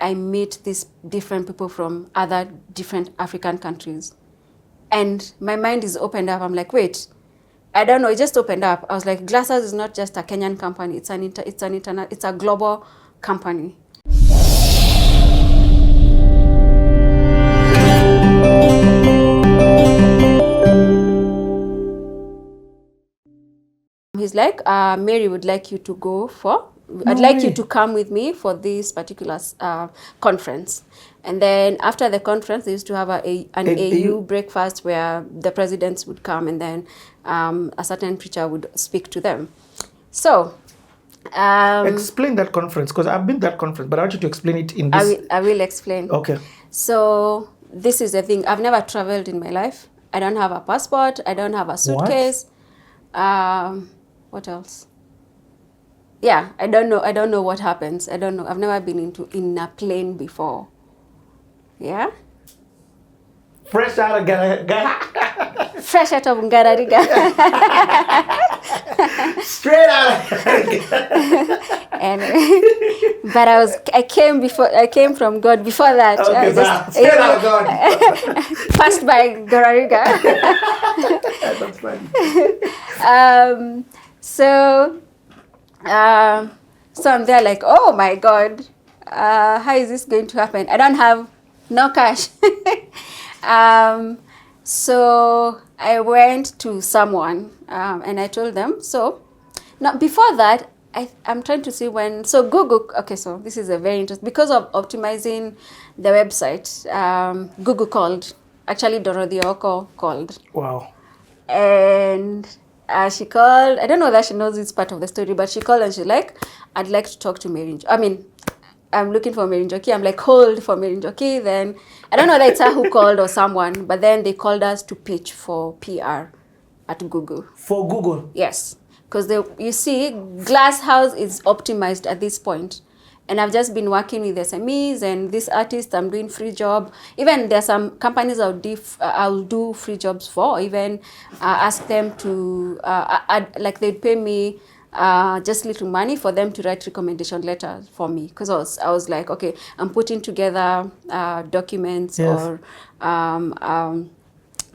I meet these different people from other different African countries. And my mind is opened up. I'm like, wait, I don't know, it just opened up. I was like, Glasshouse is not just a Kenyan company, it's a global company. He's like, Mary would like you to go for, I'd like you to come with me for this particular conference. And then after the conference, they used to have an AU breakfast where the presidents would come, and then a certain preacher would speak to them. So, explain that conference, because I've been to that conference, but I want you to explain it in this. I will explain. Okay. So this is the thing. I've never traveled in my life. I don't have a passport. I don't have a suitcase. What else? Yeah, I don't know what happens. I don't know. I've never been in a plane before. Yeah. Fresh out of Ghana. Fresh out of Ngarariga. Straight out of Anyway, but I came from God before that. Okay, straight out of God. Passed by Ngarariga. That's funny. So I'm there like, oh my God, how is this going to happen? I don't have no cash. So I went to someone and I told them. So now before that, I'm trying to see when. So Google. Okay, so this is a very interesting, because of optimizing the website. Google called. Actually, Dorothy Oko called. Wow. And she called. I don't know that she knows this part of the story, but she called and she's like, I'd like to talk to Mary. I mean, I'm looking for Mary Njoki. I'm like, hold for Mary Njoki. Then I don't know that it's her who called or someone, but then they called us to pitch for PR at Google. For Google? Yes. Because you see, Glasshouse is optimized at this point. And I've just been working with SMEs and this artist, I'm doing free job. Even there's some companies I'll do free jobs for, even ask them to, like they'd pay me just little money for them to write recommendation letters for me. Because I was like, okay, I'm putting together documents, yes,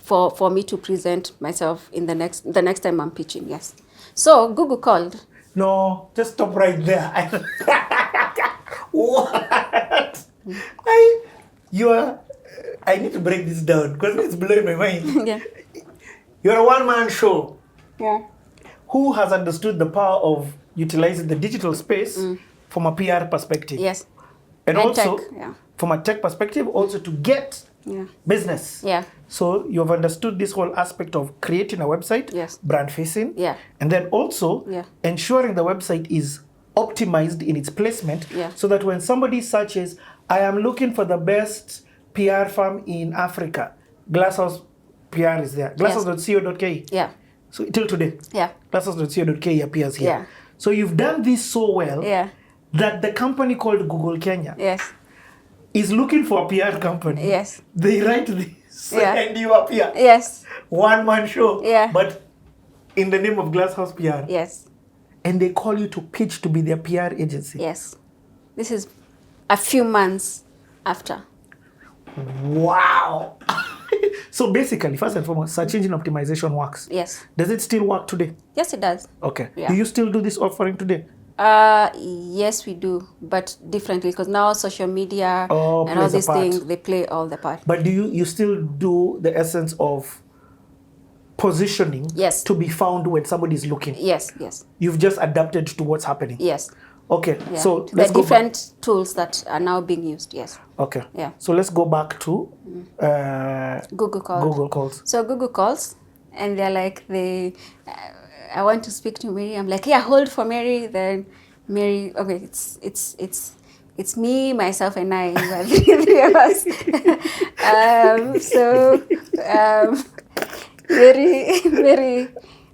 or for me to present myself in the next time I'm pitching, yes. So Google called. No, just stop right there. What? I need to break this down because it's blowing my mind. Yeah. You're a one-man show. Yeah. Who has understood the power of utilizing the digital space from a PR perspective? Yes. And also, tech, yeah, from a tech perspective, also to get business. Yeah. So you've understood this whole aspect of creating a website, yes, brand facing, yeah, and then also ensuring the website is optimized in its placement, so that when somebody searches, I am looking for the best PR firm in Africa, Glasshouse PR is there. Glasshouse.co.ke. Yeah. So till today, Glasshouse.co.ke appears here. Yeah. So you've done this so well, yeah, that the company called Google Kenya, yes, is looking for a PR company. Yes. They write this and you appear. Yes. One-man show. Yeah. But in the name of Glasshouse PR. Yes. And they call you to pitch to be their PR agency. Yes. This is a few months after. Wow. So basically, first and foremost, search engine optimization works. Yes. Does it still work today? Yes, it does. Okay. Yeah. Do you still do this offering today? Yes, we do, but differently, because now social media and all these things, they play all the part. But do you still do the essence of positioning to be found when somebody is looking? Yes, yes. You've just adapted to what's happening? Yes. Okay, so let's go different tools that are now being used, yes. Okay. Yeah. So let's go back to Google calls. Google calls. So Google calls, and they're like, I want to speak to Mary. I'm like, yeah, hold for Mary. Then Mary, okay, it's me, myself, and I, the three of us.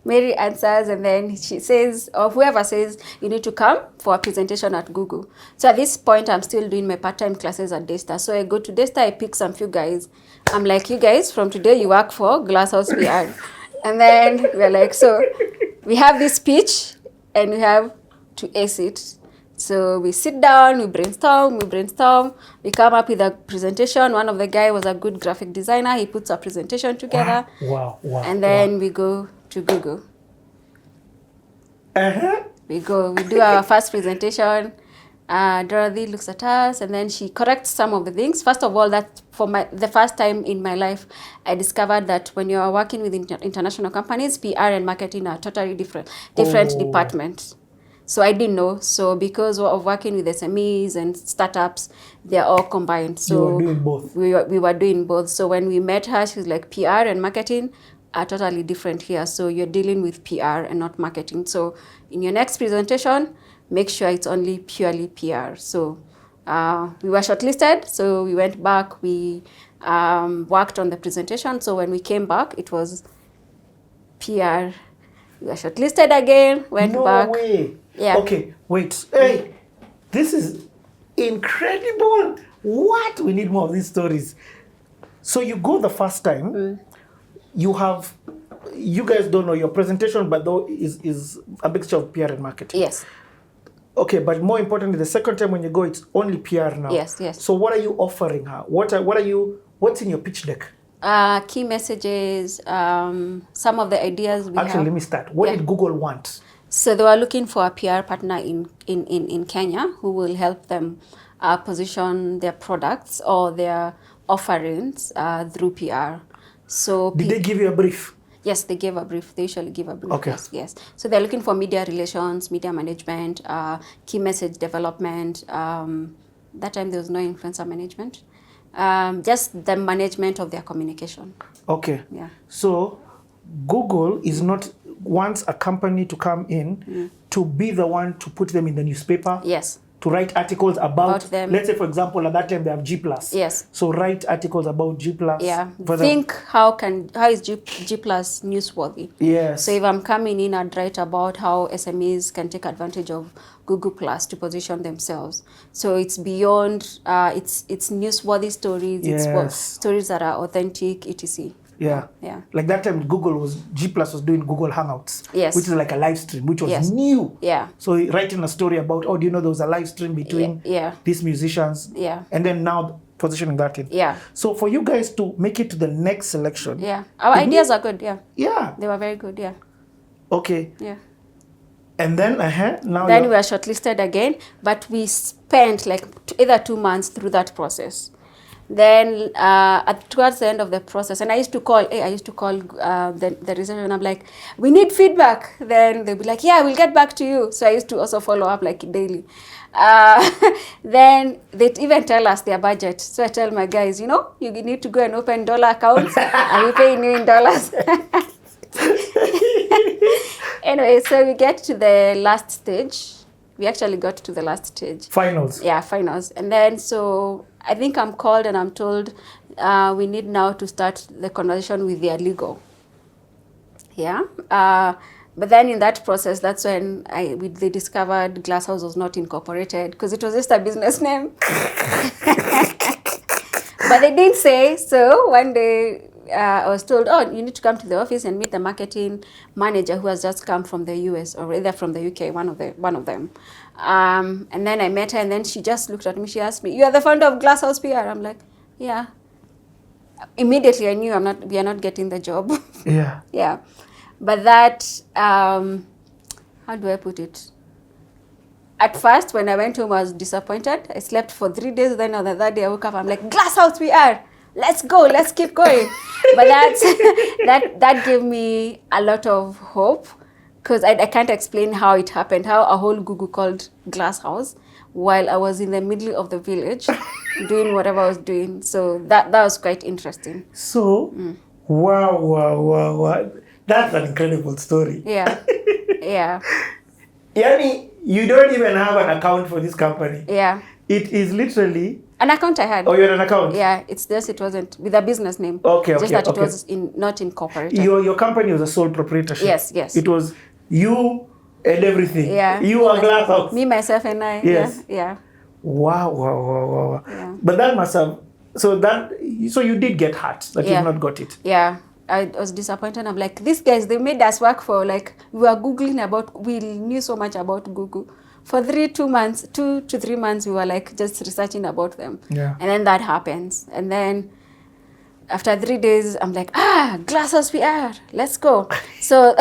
Mary answers, and then she says, or whoever says, you need to come for a presentation at Google. So at this point, I'm still doing my part-time classes at Daystar. So I go to Daystar, I pick some few guys. I'm like, you guys, from today, you work for Glasshouse PR. And then we're like, so we have this pitch, and we have to ace it. So we sit down, we brainstorm, we come up with a presentation. One of the guy was a good graphic designer. He puts a presentation together. Wow. And then we go to Google. We do our first presentation. Dorothy looks at us and then she corrects some of the things. First of all, that for the first time in my life, I discovered that when you are working with international companies, PR and marketing are totally different departments. So I didn't know. So because of working with SMEs and startups, they're all combined. So you were doing both. We were doing both. So when we met her, she's like, PR and marketing are totally different here. So you're dealing with PR and not marketing. So in your next presentation, make sure it's only purely PR. So we were shortlisted. So we went back. We worked on the presentation. So when we came back, it was PR. We were shortlisted again. Went back. No way. Yeah. Okay, wait. Hey, this is incredible. What? We need more of these stories. So you go the first time. You guys don't know your presentation, but though is a mixture of PR and marketing. Yes. Okay, but more importantly, the second time when you go, it's only PR now. Yes. So what are you offering her? What's in your pitch deck? Key messages, some of the ideas we Actually, have. let me start. What did Google want? So they were looking for a PR partner in Kenya who will help them position their products or their offerings through PR. So did they give you a brief? Yes, they gave a brief. They usually give a brief. Okay. Yes. So they're looking for media relations, media management, key message development. That time there was no influencer management. Just the management of their communication. Okay. Yeah. So Google is not wants a company to come in to be the one to put them in the newspaper. Yes. To write articles about them. Let's say, for example, at that time they have G+. Yes. So write articles about G+. Yeah. Think how is G+ newsworthy? Yes. So if I'm coming in, I'd write about how SMEs can take advantage of Google+ to position themselves. So it's beyond it's newsworthy stories. Yes. It's stories that are authentic, etc. Yeah. Yeah. Like that time G+ was doing Google Hangouts. Yes. Which is like a live stream, which was new. Yeah. So writing a story about, do you know there was a live stream between these musicians? Yeah. And then now positioning that in. Yeah. So for you guys to make it to the next selection. Yeah. Our ideas are good, yeah. Yeah. They were very good, yeah. Okay. Yeah. And then now we were shortlisted again, but we spent like either 2 months through that process. Then towards the end of the process, and I used to call the researcher and I'm like, we need feedback. Then they'll be like, yeah, we'll get back to you. So I used to also follow up like daily. Then they'd even tell us their budget. So I tell my guys, you need to go and open dollar accounts and we pay you in dollars. Anyway, so we get to the last stage. We actually got to the last stage. Finals. Yeah, finals. And then so I think I'm called and I'm told we need now to start the conversation with their legal. Yeah. But then in that process, that's when they discovered Glasshouse was not incorporated because it was just a business name. But they didn't say. So one day I was told, you need to come to the office and meet the marketing manager who has just come from the US or either from the UK, one of them. And then I met her and then she just looked at me. She asked me, you are the founder of Glasshouse PR? I'm like, yeah. Immediately I knew we are not getting the job. Yeah. Yeah. But that, how do I put it? At first, when I went home, I was disappointed. I slept for 3 days. Then on the third day, I woke up. I'm like, Glasshouse PR. Let's go. Let's keep going. But that gave me a lot of hope because I can't explain how it happened, how a whole Google called Glasshouse while I was in the middle of the village doing whatever I was doing. So that was quite interesting. So, wow. That's an incredible story. Yeah. Yeah. Yani, you don't even have an account for this company. Yeah. It is literally... An account I had. Oh, you had an account? Yeah, it wasn't with a business name. Okay. Just that it was not incorporated. Your company was a sole proprietorship. Yes. It was you and everything. Yeah. You are Glasshouse. Me, myself, and I. Yes. Yeah. Wow. Yeah. But that must have... So you did get hurt that you've not got it. Yeah. I was disappointed. I'm like, these guys, they made us work for we were Googling we knew so much about Google for 2 to 3 months, we were like just researching about them. Yeah. And then that happens. And then after 3 days, I'm like, Glasshouse PR, let's go. So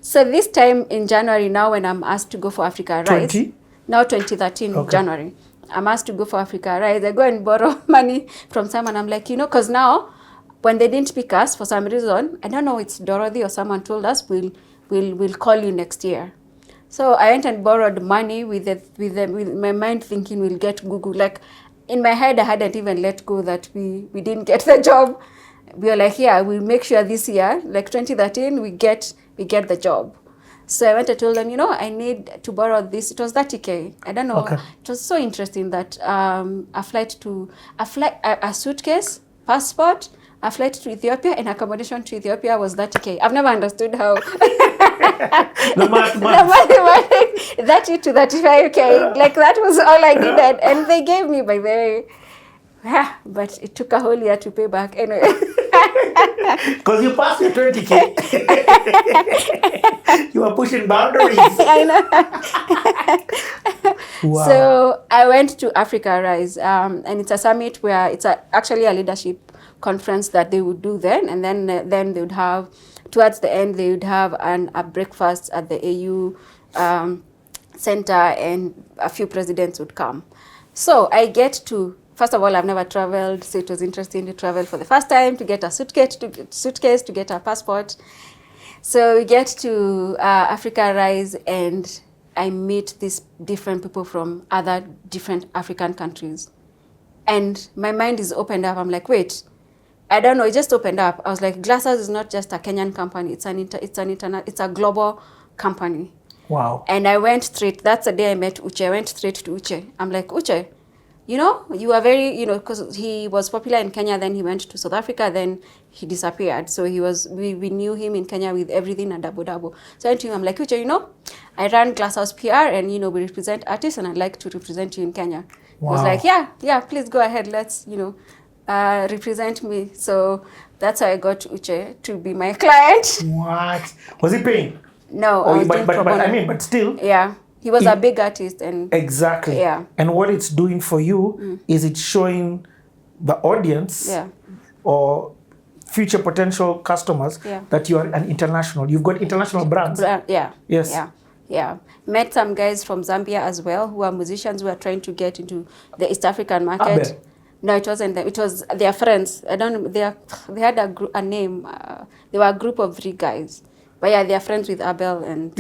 so this time in January, now when I'm asked to go for Africa Rise, now 2013 January, I'm asked to go for Africa Rise. I go and borrow money from someone. I'm like, because now when they didn't pick us for some reason, I don't know, it's Dorothy or someone told us we'll call you next year. So I went and borrowed money with my mind thinking we'll get Google. Like in my head, I hadn't even let go that we didn't get the job. We were like, we'll make sure this year, like 2013, we get the job. So I went and told them, I need to borrow this. It was 30K. I don't know. Okay. It was so interesting that a suitcase, passport, a flight to Ethiopia, and accommodation to Ethiopia was 30K. I've never understood how. The mathematics, 30 to 35K. Like that was all I needed. And they gave me by the way. Yeah, but it took a whole year to pay back anyway. Because you passed your 20K. You were pushing boundaries. I know. Wow. So I went to Africa Rise, and it's a summit where it's actually a leadership conference that they would do then, and then they would have, towards the end, they would have a breakfast at the AU center, and a few presidents would come. So I get to, first of all, I've never traveled, so it was interesting to travel for the first time, to get a suitcase, to get a passport. So we get to Africa Rise, and I meet these different people from other different African countries. And my mind is opened up. I'm like, wait, I don't know, it just opened up. I was like, Glasshouse is not just a Kenyan company, it's a global company. Wow. And I went straight, that's the day I met Uche. I went straight to Uche. I'm like, Uche, you are very, because he was popular in Kenya, then he went to South Africa, then he disappeared. So we knew him in Kenya with everything and Dabo. So I went to him, I'm like, Uche, I ran Glasshouse PR, and, we represent artists, and I'd like to represent you in Kenya. Wow. He was like, yeah, please go ahead, let's, represent me. So that's how I got Uche to be my client. What? Was he paying? No, but still. Yeah. He was a big artist. And exactly. Yeah. And what it's doing for you is it's showing the audience or future potential customers that you are an international. You've got international brands. Yeah. Yes. Yeah. Met some guys from Zambia as well who are musicians who are trying to get into the East African market. Abel. No, it wasn't them. It was their friends. I don't know. They had a name. They were a group of 3 guys. But yeah, they're friends with Abel and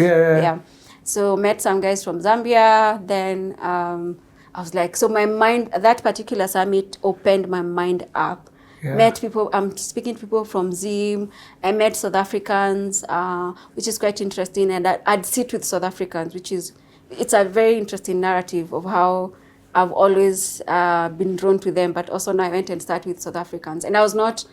So met some guys from Zambia. Then I was like, so my mind, that particular summit opened my mind up. Yeah. Met people, I'm speaking to people from Zim. I met South Africans, which is quite interesting. And I'd sit with South Africans, it's a very interesting narrative of how I've always been drawn to them, but also now I went and started with South Africans. And I was not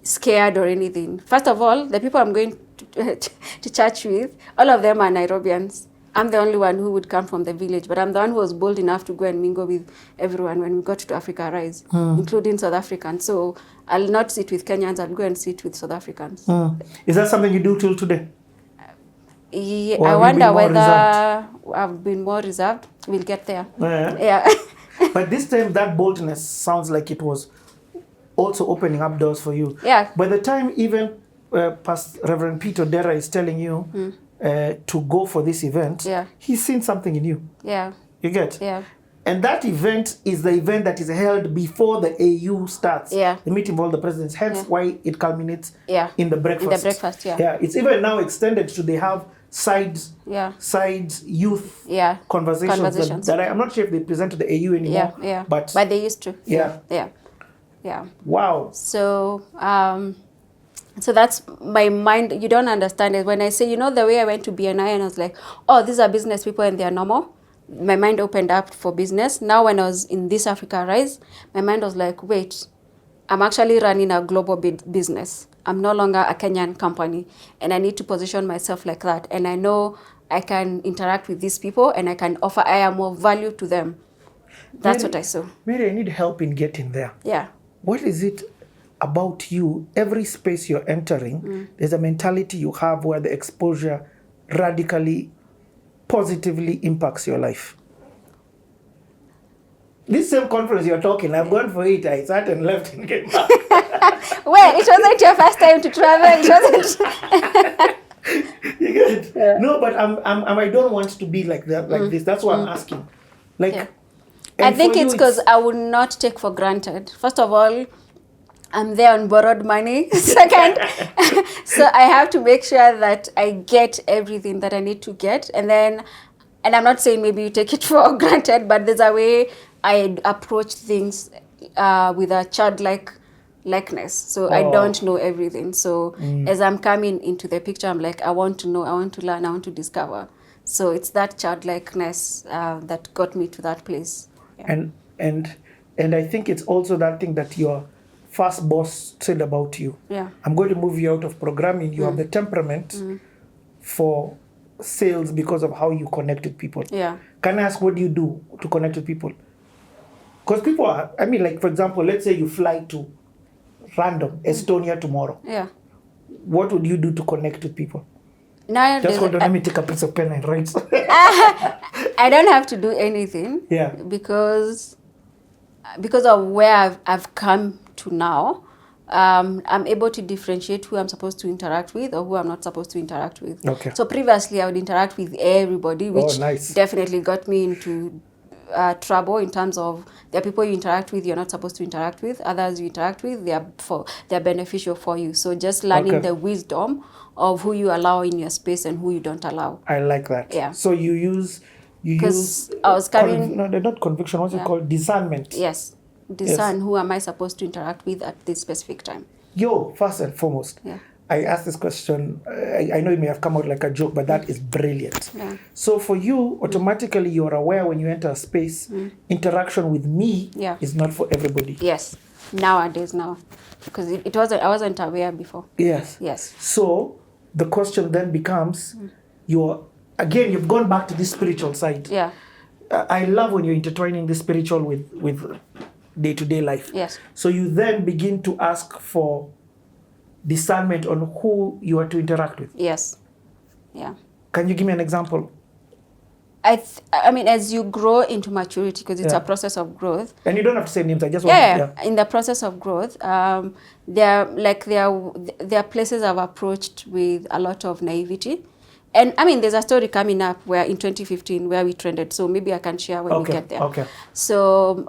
scared or anything. First of all, the people I'm going to church with, all of them are Nairobians. I'm the only one who would come from the village, but I'm the one who was bold enough to go and mingle with everyone when we got to Africa Rise, including South Africans. So I'll not sit with Kenyans, I'll go and sit with South Africans. Is that something you do till today? Yeah, I wonder whether I've been more reserved. We'll get there. Yeah. But this time, that boldness sounds like it was also opening up doors for you. Yeah. By the time even Pastor Reverend Peter Dera is telling you to go for this event, he's seen something in you. Yeah. You get? Yeah. And that event is the event that is held before the AU starts. Yeah. The meeting of all the presidents. Hence why it culminates in the breakfast. In the breakfast, Yeah. It's even now extended to they have sides youth conversations that I'm not sure if they present to the AU anymore. Yeah. But they used to. Yeah. Wow. So so that's my mind. You don't understand it. When I say, the way I went to BNI and I was like, oh, these are business people and they're normal. My mind opened up for business. Now when I was in this Africa Rise, my mind was like, wait, I'm actually running a global business. I'm no longer a Kenyan company, and I need to position myself like that. And I know I can interact with these people and I am more value to them. That's what I saw. Mary, I need help in getting there. Yeah. What is it about you? Every space you're entering, there's a mentality you have where the exposure radically positively impacts your life? This same conference you're talking, I've gone for it. I sat and left and came back. Well, it wasn't your first time to travel. It wasn't. You get it? Yeah. No, but I don't want to be like that, like this. That's why I'm asking. Like, I think it's because I would not take for granted. First of all, I'm there on borrowed money. Second, so I have to make sure that I get everything that I need to get. And I'm not saying maybe you take it for granted, but there's a way I approach things with a childlike likeness. So I don't know everything. So as I'm coming into the picture, I'm like, I want to know, I want to learn, I want to discover. So it's that childlikeness that got me to that place. Yeah. And I think it's also that thing that your first boss said about you. Yeah. I'm going to move you out of programming. You have the temperament for sales because of how you connect with people. Yeah. Can I ask, what do you do to connect with people? Because people are, I mean, like, for example, let's say you fly to random Estonia tomorrow. Yeah. What would you do to connect with people? Now just hold on, let me take a piece of pen and write. I don't have to do anything. Yeah. Because of where I've come to now, I'm able to differentiate who I'm supposed to interact with or who I'm not supposed to interact with. Okay. So previously I would interact with everybody, which definitely got me into trouble in terms of there are people you interact with you're not supposed to interact with, others you interact with they're beneficial for you. So just learning the wisdom of who you allow in your space and who you don't allow. I like that. Yeah. So you use I was coming. No, they're not conviction. What's it called? Discernment. Yes. Discern who am I supposed to interact with at this specific time. First and foremost, I asked this question. I know it may have come out like a joke, but that is brilliant. Yeah. So for you, automatically you're aware when you enter a space, interaction with me is not for everybody. Yes. Nowadays, because I wasn't aware before. Yes. Yes. So the question then becomes, you've gone back to this spiritual side. Yeah. I love when you're intertwining the spiritual with day-to-day life. Yes. So you then begin to ask for discernment on who you are to interact with. Yes. Yeah. Can you give me an example? I mean, as you grow into maturity, because it's a process of growth. And you don't have to say names. I just want in the process of growth, there are places I've approached with a lot of naivety. And I mean, there's a story coming up where in 2015 where we trended. So maybe I can share when we get there. Okay. So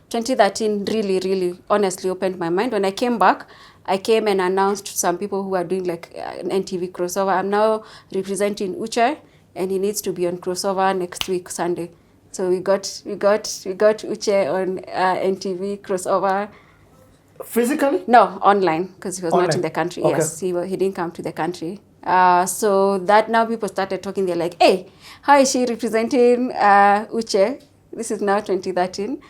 2013 really, really honestly opened my mind. When I came back, I came and announced to some people who are doing like an NTV crossover. I'm now representing Uche, and he needs to be on crossover next week, Sunday. So we got Uche on NTV crossover. Physically? No, online, because he was not in the country. Okay. Yes, he didn't come to the country. So that now people started talking. They're like, hey, how is she representing Uche? This is now 2013.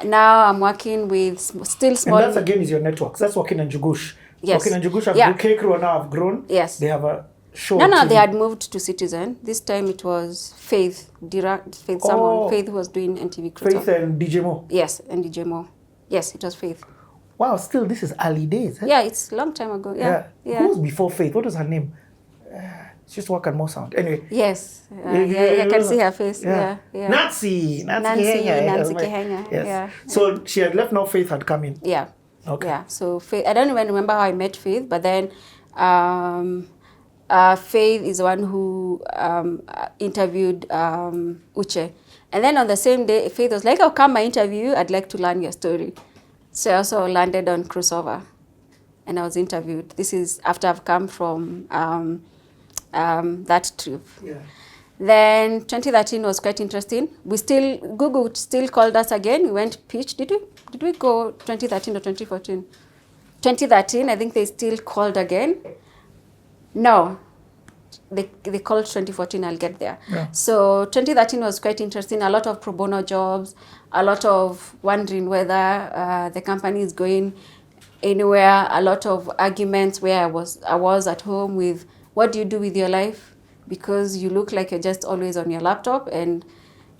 Now I'm working with still small. And that again is your networks. That's Walking and Jugush. Yes. Walking and Jugush have K-Crew now have grown. Yes. They have a show. No, they had moved to Citizen. This time it was Faith. Faith was doing NTV crossover. Faith and DJ Mo. Yes, and DJ Mo. Yes, it was Faith. Wow, still this is early days. Yeah, it's a long time ago. Yeah. Who was before Faith? What was her name? She used to work at More Sound. Anyway. Yes. I can see her face. Yeah. Nancy Kehenya. Yes. Yeah. So she had left now, Faith had come in. Yeah. Okay. Yeah. So Faith, I don't even remember how I met Faith, but then Faith is the one who interviewed Uche. And then on the same day, Faith was like, come my interview, I'd like to learn your story. So I also landed on crossover and I was interviewed. This is after I've come from that trip. Yeah. Then 2013 was quite interesting. Google still called us again. We went pitch. Did we go 2013 or 2014? 2013, I think they still called again. No, they called 2014, I'll get there. Yeah. So 2013 was quite interesting. A lot of pro bono jobs, a lot of wondering whether the company is going anywhere, a lot of arguments where I was at home with, what do you do with your life? Because you look like you're just always on your laptop and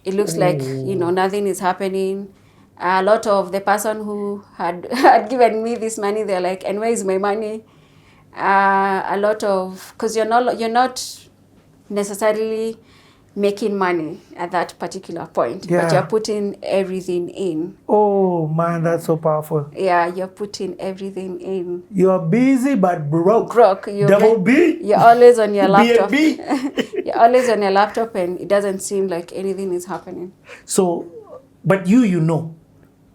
it looks like, nothing is happening. A lot of the person who had given me this money, they're like, and where is my money? A lot of, because you're not necessarily making money at that particular point, but you're putting everything in. Oh man, that's so powerful. Yeah, you're putting everything in. You're busy but broke. Double B. You're always on your laptop. B. You're always on your laptop, and it doesn't seem like anything is happening. So, but you know.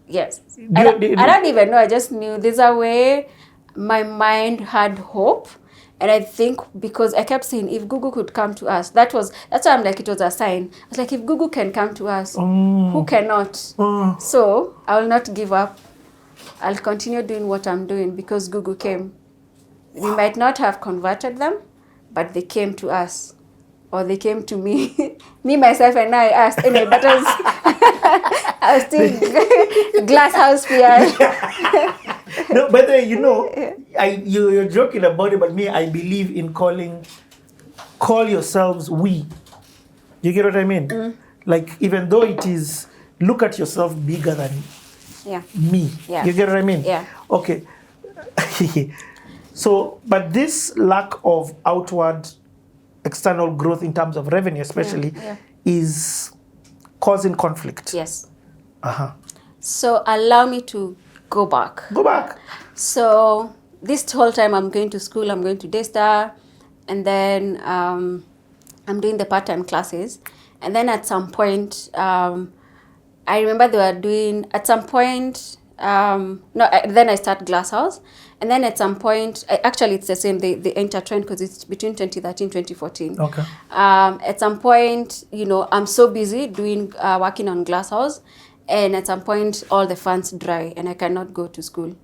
Yes. I don't even know. I just knew there's a way. My mind had hope. And I think because I kept saying, if Google could come to us, that's why I'm like, it was a sign. I was like, if Google can come to us, who cannot? So I will not give up. I'll continue doing what I'm doing because Google came. We might not have converted them, but they came to us. Or they came to me. Me, myself, and I asked. Anyway, but I was still glass house PR. No, but you know, you're joking about it, but me, I believe in call yourselves we. You get what I mean? Like, even though it is, look at yourself bigger than me. Yeah. You get what I mean? Yeah. Okay. So, but this lack of outward external growth in terms of revenue, especially, is causing conflict. Yes. Uh-huh. So allow me to go back. Go back. So this whole time I'm going to school, I'm going to Daystar, and then I'm doing the part-time classes. And then at some point, I remember they were doing, at some point, then I start Glasshouse. And then at some point, actually it's the same, they intertwine because it's between 2013, 2014. Okay. At some point, you know, I'm so busy doing, working on Glasshouse. And at some point, all the funds dry and I cannot go to school.